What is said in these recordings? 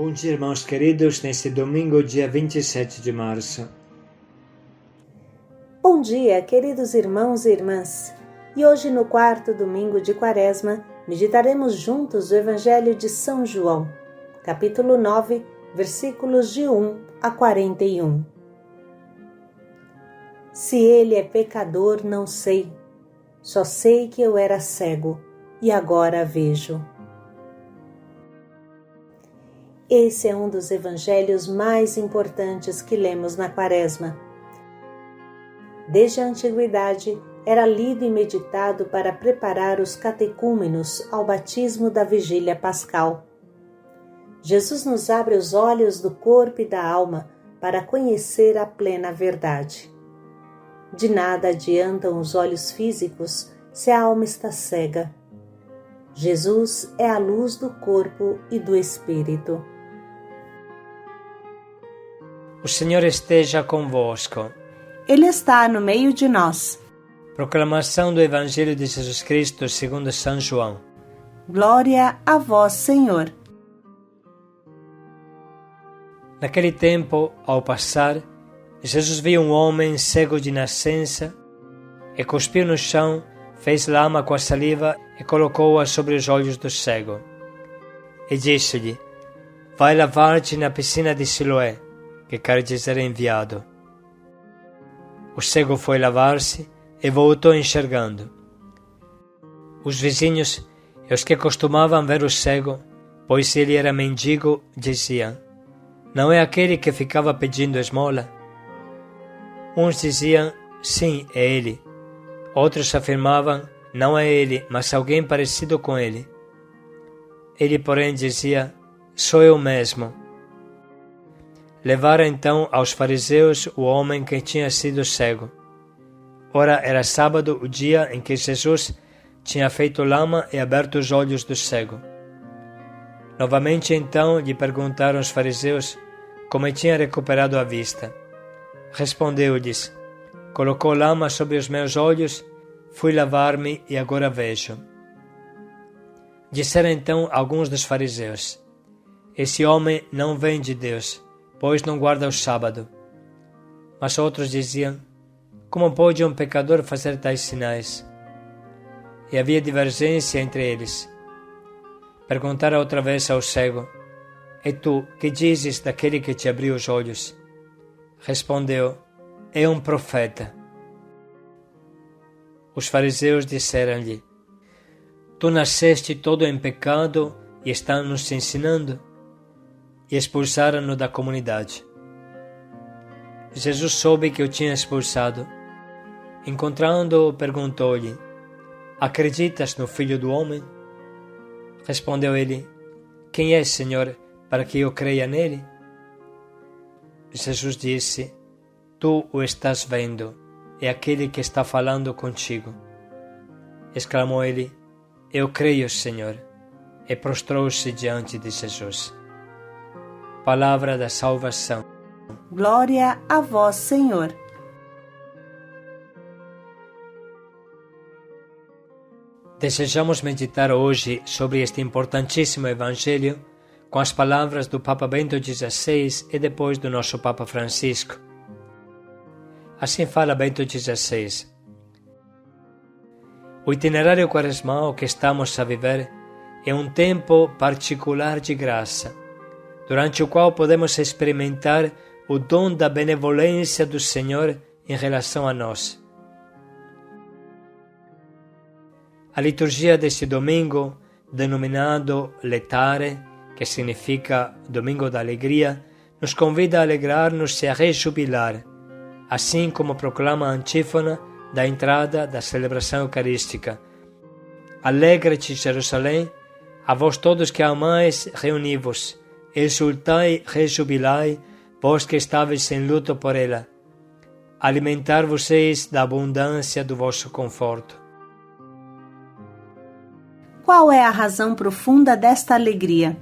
Bom dia, irmãos queridos, nesse domingo, dia 27 de março. Bom dia, queridos irmãos e irmãs. E hoje, no quarto domingo de Quaresma, meditaremos juntos o Evangelho de São João, capítulo 9, versículos de 1 a 41. Se ele é pecador, não sei. Só sei que eu era cego e agora vejo. Esse é um dos evangelhos mais importantes que lemos na Quaresma. Desde a antiguidade, era lido e meditado para preparar os catecúmenos ao batismo da vigília pascal. Jesus nos abre os olhos do corpo e da alma para conhecer a plena verdade. De nada adiantam os olhos físicos se a alma está cega. Jesus é a luz do corpo e do espírito. O Senhor esteja convosco. Ele está no meio de nós. Proclamação do Evangelho de Jesus Cristo segundo São João. Glória a vós, Senhor. Naquele tempo, ao passar, Jesus viu um homem cego de nascença e cuspiu no chão, fez lama com a saliva e colocou-a sobre os olhos do cego. E disse-lhe: vai lavar-te na piscina de Siloé, que quer dizer enviado. O cego foi lavar-se e voltou enxergando. Os vizinhos e os que costumavam ver o cego, pois ele era mendigo, diziam: não é aquele que ficava pedindo esmola? Uns diziam: sim, é ele. Outros afirmavam: não é ele, mas alguém parecido com ele. Ele, porém, dizia: sou eu mesmo. Levaram então aos fariseus o homem que tinha sido cego. Ora, era sábado, o dia em que Jesus tinha feito lama e aberto os olhos do cego. Novamente então lhe perguntaram os fariseus como tinha recuperado a vista. Respondeu-lhes: colocou lama sobre os meus olhos, fui lavar-me e agora vejo. Disseram então alguns dos fariseus: esse homem não vem de Deus, pois não guarda o sábado. Mas outros diziam: como pode um pecador fazer tais sinais? E havia divergência entre eles. Perguntaram outra vez ao cego: e tu, que dizes daquele que te abriu os olhos? Respondeu: é um profeta. Os fariseus disseram-lhe: tu nasceste todo em pecado e estás nos ensinando? E expulsaram-no da comunidade. Jesus soube que o tinha expulsado. Encontrando-o, perguntou-lhe: acreditas no Filho do Homem? Respondeu ele: quem é, Senhor, para que eu creia nele? Jesus disse: tu o estás vendo, é aquele que está falando contigo. Exclamou ele: eu creio, Senhor, e prostrou-se diante de Jesus. Palavra da salvação. Glória a vós, Senhor. Desejamos meditar hoje sobre este importantíssimo Evangelho com as palavras do Papa Bento XVI e depois do nosso Papa Francisco. Assim fala Bento XVI. O itinerário quaresmal que estamos a viver é um tempo particular de graça, durante o qual podemos experimentar o dom da benevolência do Senhor em relação a nós. A liturgia deste domingo, denominado Letare, que significa Domingo da Alegria, nos convida a alegrar-nos e a rejubilar, assim como proclama a antífona da entrada da celebração eucarística: Alegra-te, Jerusalém, a vós todos que amais, reuni-vos, exultai, rejubilai, vós que estáveis em luto por ela. Alimentar-vos-eis da abundância do vosso conforto. Qual é a razão profunda desta alegria?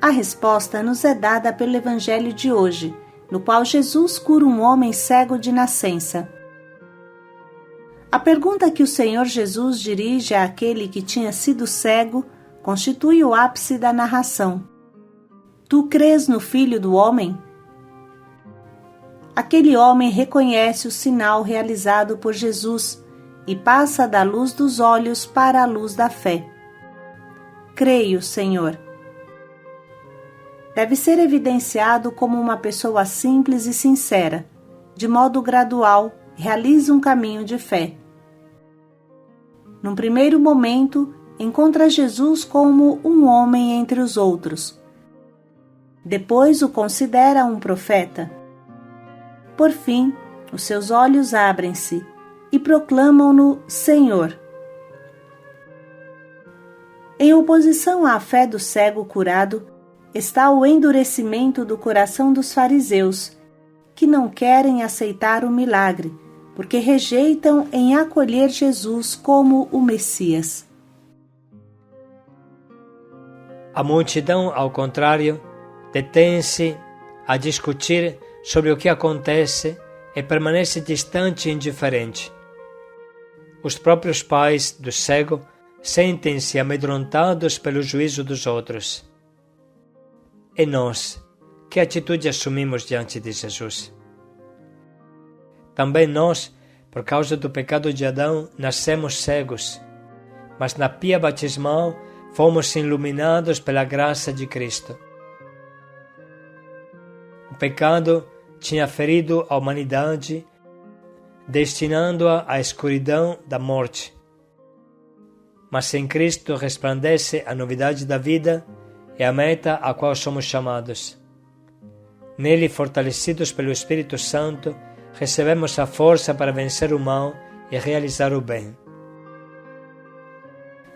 A resposta nos é dada pelo Evangelho de hoje, no qual Jesus cura um homem cego de nascença. A pergunta que o Senhor Jesus dirige àquele que tinha sido cego constitui o ápice da narração. Tu crês no Filho do Homem? Aquele homem reconhece o sinal realizado por Jesus e passa da luz dos olhos para a luz da fé. Creio, Senhor. Deve ser evidenciado como uma pessoa simples e sincera, de modo gradual, realiza um caminho de fé. Num primeiro momento, encontra Jesus como um homem entre os outros. Depois o considera um profeta. Por fim, os seus olhos abrem-se e proclamam-no Senhor. Em oposição à fé do cego curado, está o endurecimento do coração dos fariseus, que não querem aceitar o milagre, porque rejeitam em acolher Jesus como o Messias. A multidão, ao contrário, detém-se a discutir sobre o que acontece e permanece distante e indiferente. Os próprios pais do cego sentem-se amedrontados pelo juízo dos outros. E nós, que atitude assumimos diante de Jesus? Também nós, por causa do pecado de Adão, nascemos cegos, mas na pia batismal fomos iluminados pela graça de Cristo. O pecado tinha ferido a humanidade, destinando-a à escuridão da morte. Mas em Cristo resplandece a novidade da vida e a meta a qual somos chamados. Nele, fortalecidos pelo Espírito Santo, recebemos a força para vencer o mal e realizar o bem.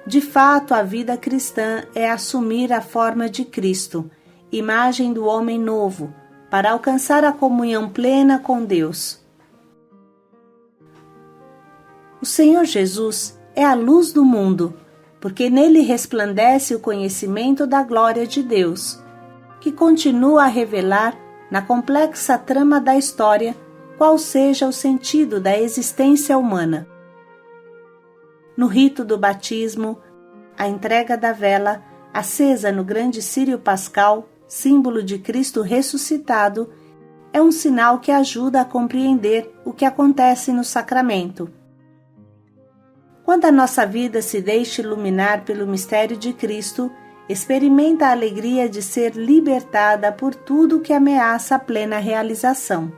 De fato, a vida cristã é assumir a forma de Cristo, imagem do homem novo, para alcançar a comunhão plena com Deus. O Senhor Jesus é a luz do mundo, porque nele resplandece o conhecimento da glória de Deus, que continua a revelar, na complexa trama da história, qual seja o sentido da existência humana. No rito do batismo, a entrega da vela, acesa no grande círio pascal, símbolo de Cristo ressuscitado, é um sinal que ajuda a compreender o que acontece no sacramento. Quando a nossa vida se deixa iluminar pelo mistério de Cristo, experimenta a alegria de ser libertada por tudo que ameaça a plena realização.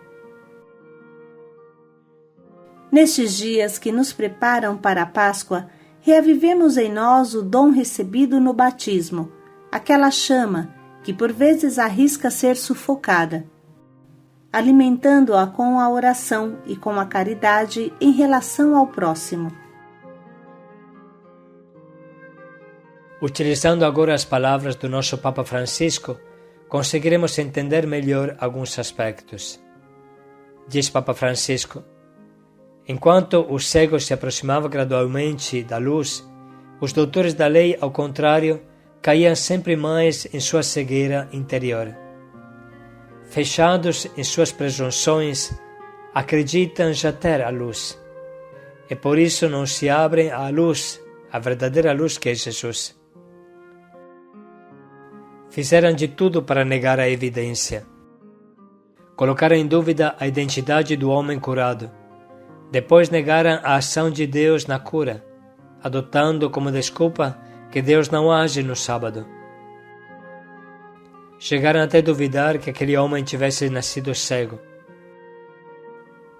Nestes dias que nos preparam para a Páscoa, reavivemos em nós o dom recebido no batismo, aquela chama que por vezes arrisca ser sufocada, alimentando-a com a oração e com a caridade em relação ao próximo. Utilizando agora as palavras do nosso Papa Francisco, conseguiremos entender melhor alguns aspectos. Diz Papa Francisco: enquanto o cego se aproximava gradualmente da luz, os doutores da lei, ao contrário, caíam sempre mais em sua cegueira interior. Fechados em suas presunções, acreditam já ter a luz, e por isso não se abrem à luz, a verdadeira luz que é Jesus. Fizeram de tudo para negar a evidência. Colocaram em dúvida a identidade do homem curado. Depois negaram a ação de Deus na cura, adotando como desculpa que Deus não age no sábado. Chegaram até a duvidar que aquele homem tivesse nascido cego.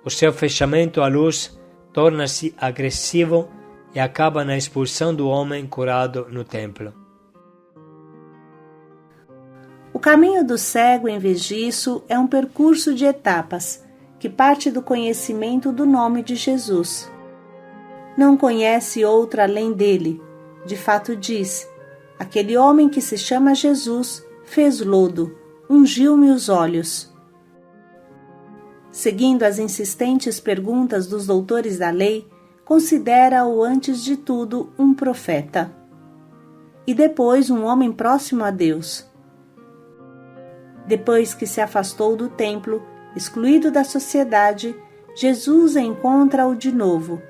O seu fechamento à luz torna-se agressivo e acaba na expulsão do homem curado no templo. O caminho do cego, em vez disso, é um percurso de etapas, que parte do conhecimento do nome de Jesus. Não conhece outra além dele. De fato diz: aquele homem que se chama Jesus fez lodo, ungiu-me os olhos. Seguindo as insistentes perguntas dos doutores da lei, considera-o antes de tudo um profeta. E depois um homem próximo a Deus. Depois que se afastou do templo, excluído da sociedade, Jesus encontra-o de novo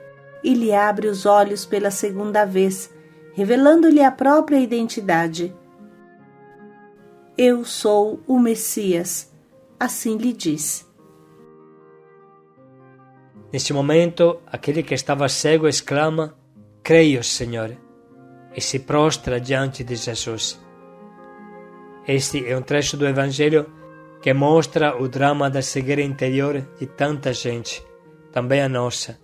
e lhe abre os olhos pela segunda vez, revelando-lhe a própria identidade. Eu sou o Messias, assim lhe diz. Neste momento, aquele que estava cego exclama: Creio, Senhor, e se prostra diante de Jesus. Este é um trecho do Evangelho que mostra o drama da cegueira interior de tanta gente, também a nossa,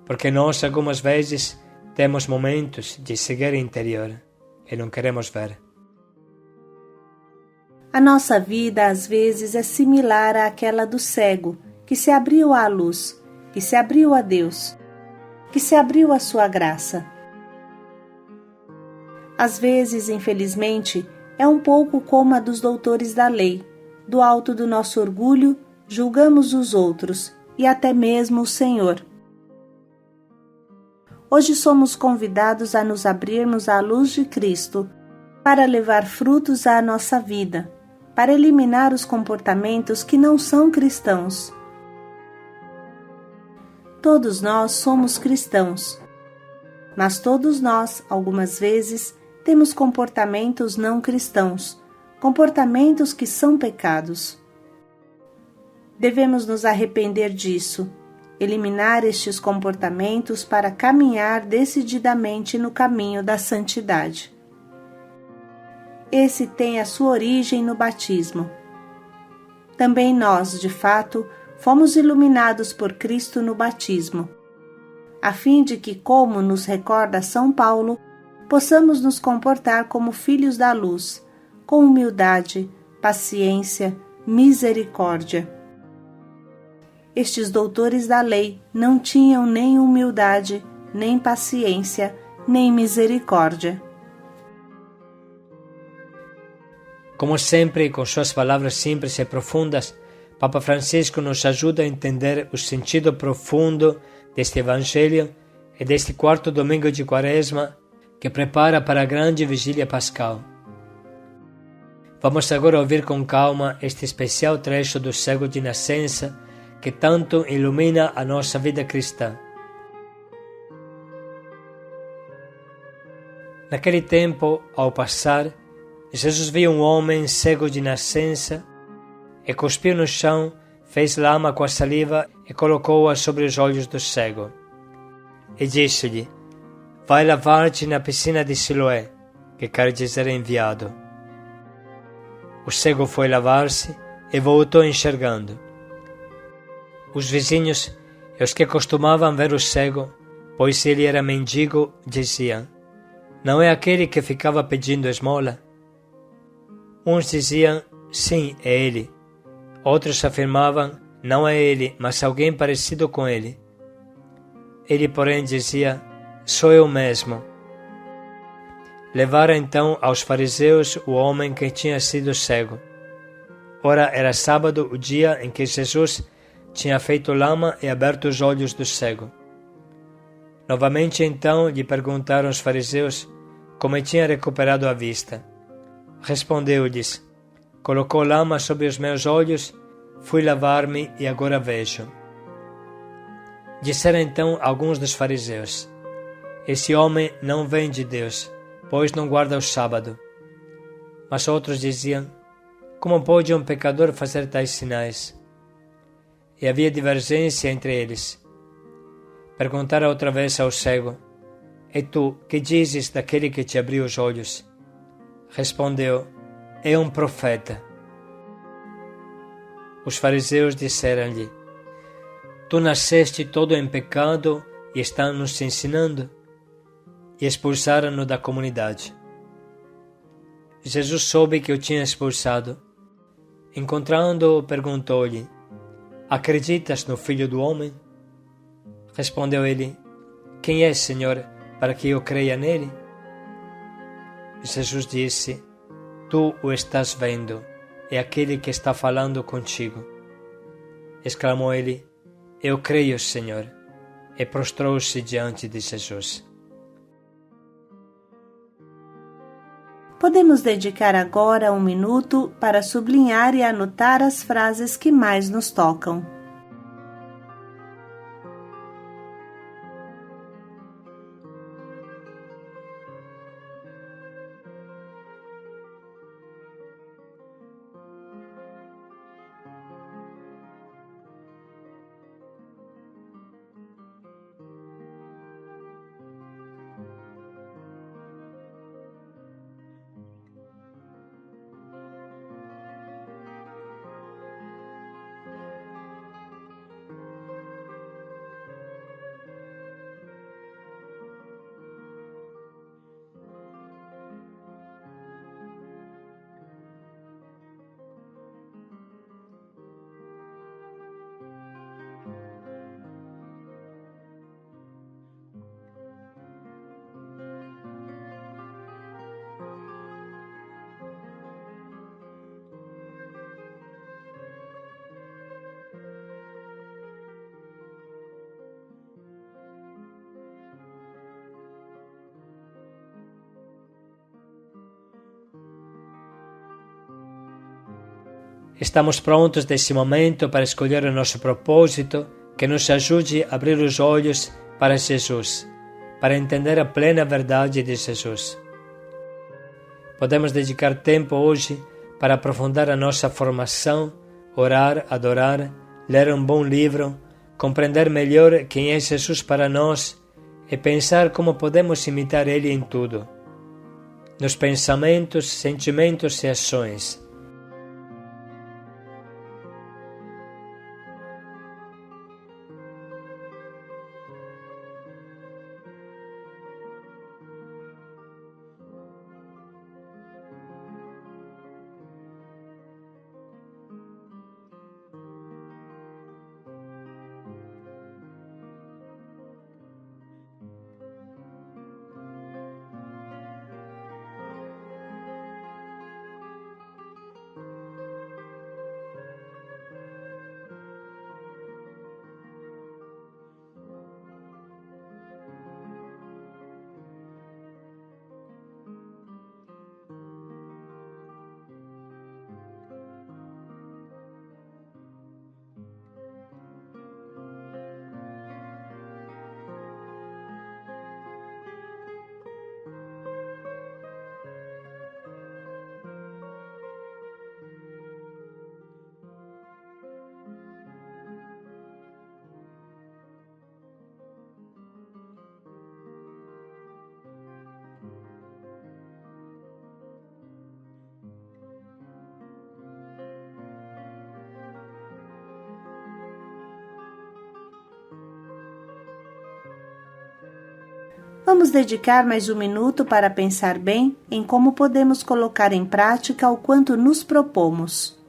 porque nós algumas vezes temos momentos de cegueira interior e não queremos ver. A nossa vida às vezes é similar àquela do cego, que se abriu à luz, que se abriu a Deus, que se abriu à sua graça. Às vezes, infelizmente, é um pouco como a dos doutores da lei. Do alto do nosso orgulho, julgamos os outros e até mesmo o Senhor. Hoje somos convidados a nos abrirmos à luz de Cristo para levar frutos à nossa vida, para eliminar os comportamentos que não são cristãos. Todos nós somos cristãos, mas todos nós, algumas vezes, temos comportamentos não cristãos, comportamentos que são pecados. Devemos nos arrepender disso, eliminar estes comportamentos para caminhar decididamente no caminho da santidade. Esse tem a sua origem no batismo. Também nós, de fato, fomos iluminados por Cristo no batismo, a fim de que, como nos recorda São Paulo, possamos nos comportar como filhos da luz, com humildade, paciência, misericórdia. Estes doutores da lei não tinham nem humildade, nem paciência, nem misericórdia. Como sempre, com suas palavras simples e profundas, Papa Francisco nos ajuda a entender o sentido profundo deste Evangelho e deste quarto domingo de Quaresma que prepara para a grande vigília pascal. Vamos agora ouvir com calma este especial trecho do cego de nascença que tanto ilumina a nossa vida cristã. Naquele tempo, ao passar, Jesus viu um homem cego de nascença e cuspiu no chão, fez lama com a saliva e colocou-a sobre os olhos do cego. E disse-lhe: Vai lavar-te na piscina de Siloé, que quer dizer enviado. O cego foi lavar-se e voltou enxergando. Os vizinhos e os que costumavam ver o cego, pois ele era mendigo, diziam: Não é aquele que ficava pedindo esmola? Uns diziam: Sim, é ele. Outros afirmavam: Não é ele, mas alguém parecido com ele. Ele, porém, dizia: Sou eu mesmo. Levaram então aos fariseus o homem que tinha sido cego. Ora, era sábado, o dia em que Jesus tinha feito lama e aberto os olhos do cego. Novamente então lhe perguntaram os fariseus como tinha recuperado a vista. Respondeu-lhes: Colocou lama sobre os meus olhos, fui lavar-me e agora vejo. Disseram então alguns dos fariseus: Esse homem não vem de Deus, pois não guarda o sábado. Mas outros diziam: Como pode um pecador fazer tais sinais? E havia divergência entre eles. Perguntaram outra vez ao cego: E tu, que dizes daquele que te abriu os olhos? Respondeu: É um profeta. Os fariseus disseram-lhe: Tu nasceste todo em pecado e estás nos ensinando? E expulsaram-no da comunidade. Jesus soube que o tinha expulsado. Encontrando-o, perguntou-lhe: Acreditas no Filho do Homem? Respondeu ele: Quem é, Senhor, para que eu creia nele? Jesus disse: Tu o estás vendo, é aquele que está falando contigo. Exclamou ele: Eu creio, Senhor, e prostrou-se diante de Jesus. Podemos dedicar agora um minuto para sublinhar e anotar as frases que mais nos tocam. Estamos prontos nesse momento para escolher o nosso propósito que nos ajude a abrir os olhos para Jesus, para entender a plena verdade de Jesus. Podemos dedicar tempo hoje para aprofundar a nossa formação, orar, adorar, ler um bom livro, compreender melhor quem é Jesus para nós e pensar como podemos imitar Ele em tudo, nos pensamentos, sentimentos e ações. Vamos dedicar mais um minuto para pensar bem em como podemos colocar em prática o quanto nos propomos.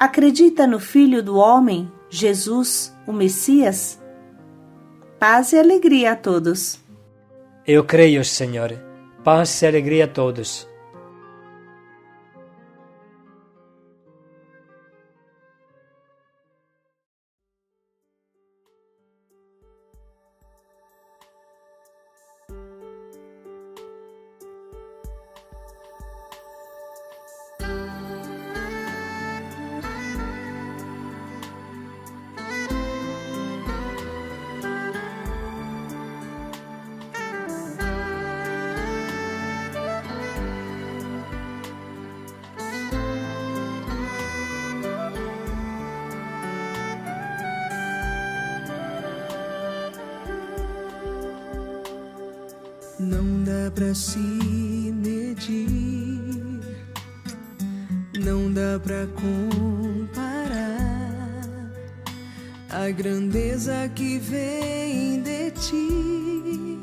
Acredita no Filho do Homem, Jesus, o Messias? Paz e alegria a todos. Eu creio, Senhor. Paz e alegria a todos. Não dá pra se medir, não dá pra comparar a grandeza que vem de ti.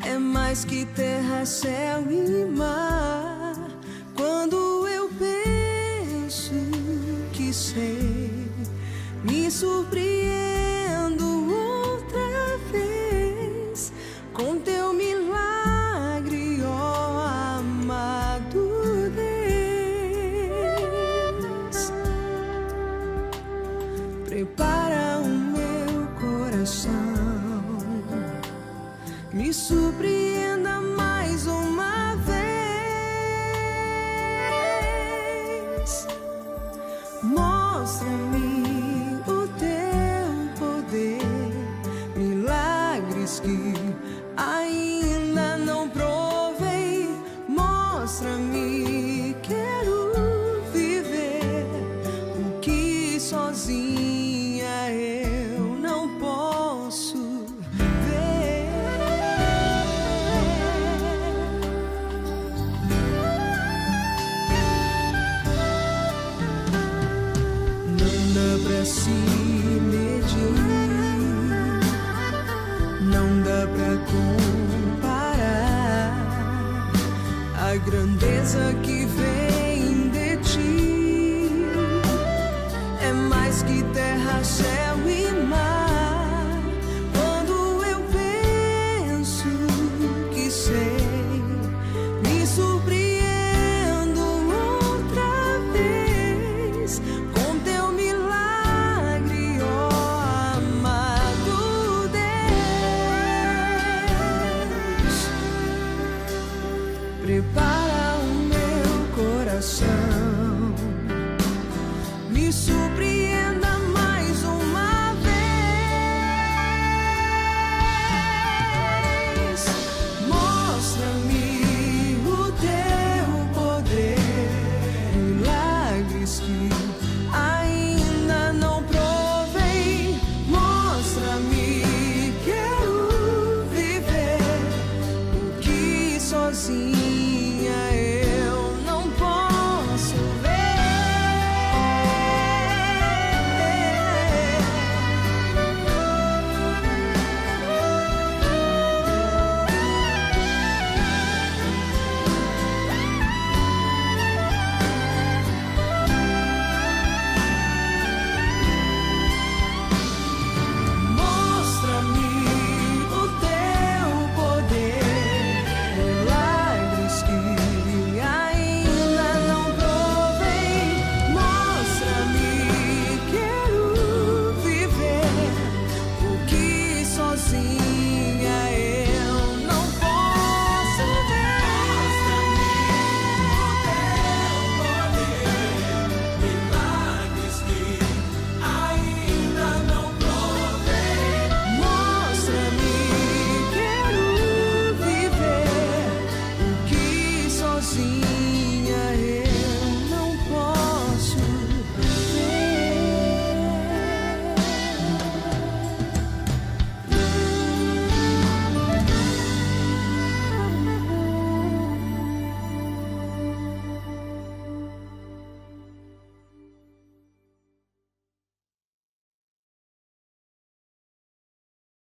É mais que terra, céu e mar. Quando eu penso que sei, me surpreendo outra vez com teu milagre, ó amado Deus. Prepara o meu coração, me surpreenda mais uma vez. Mostra-me, quero viver o que sozinha eu não posso ver. Não dá pra se medir, não dá pra comparar a grandeza que vem de ti. É mais que terra, céu e mar. Quando eu penso que sei, me surpreendo outra vez com teu milagre, ó amado Deus. Prepara o meu coração, me surpreenda mais uma vez. Mostra-me o teu poder, milagres que ainda não provei. Mostra-me, quero viver o que sozinha eu não posso ver. Mostra-me o teu poder, milagres que ainda não provei. Mostra-me, quero viver o que sozinha eu não posso ver. Milagres que ainda não provei. Mostra-me, quero viver o que sozinha